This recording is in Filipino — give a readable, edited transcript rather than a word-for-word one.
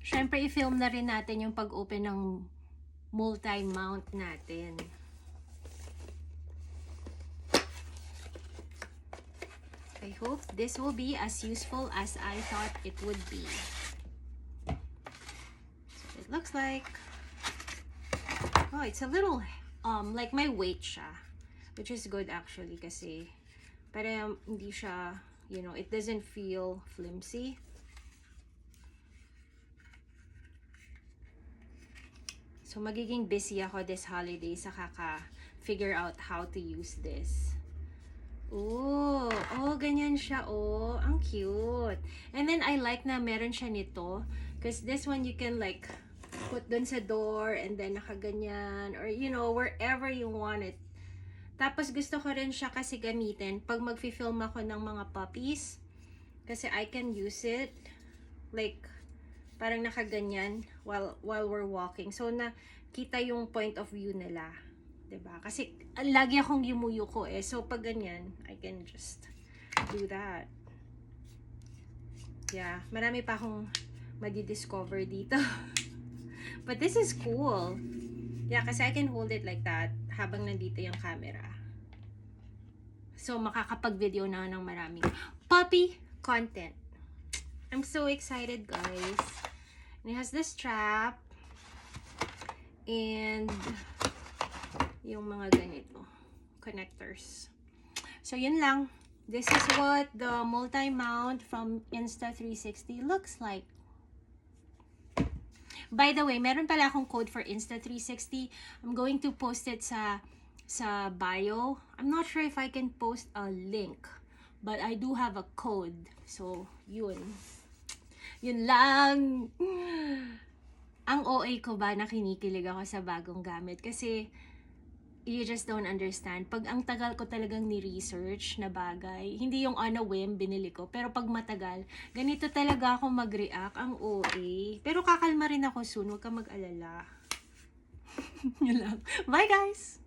Syempre, i-film na rin natin yung pag-open ng multi-mount natin. I hope this will be as useful as I thought it would be. So it looks like, oh, it's a little like my weight siya, which is good actually kasi para hindi siya, you know, it doesn't feel flimsy. So magiging busy ako this holiday sa kaka-figure out how to use this. Oh, ganyan siya. Oh, ang cute. And then I like na meron siya nito. Because this one you can like put dun sa door and then nakaganyan. Or you know, wherever you want it. Tapos gusto ko rin siya kasi gamitin pag mag-film ako ng mga puppies. Kasi I can use it. Like, parang nakaganyan while we're walking. So, nakita yung point of view nila. 'Di ba? Kasi lagi akong yumuyuko eh. So pag ganyan, I can just do that. Yeah, marami pa akong madi-discover dito. But this is cool. Yeah, kasi I can hold it like that habang nandito yung camera. So makakapag-video na ng maraming puppy content. I'm so excited, guys. And it has this strap and yung mga ganito connectors. So yun lang. This is what the multi-mount from Insta360 looks like. By the way, meron pala akong code for Insta360. I'm going to post it sa bio. I'm not sure if I can post a link, but I do have a code. So yun lang. Ang OA ko ba na kinikilig ako sa bagong gamit kasi you just don't understand. Pag ang tagal ko talagang ni-research na bagay, hindi yung on a whim binili ko, pero pag matagal, ganito talaga ako mag-react, ang OA. Pero kakalma rin ako soon, huwag ka mag-alala. Yun lang. Bye guys!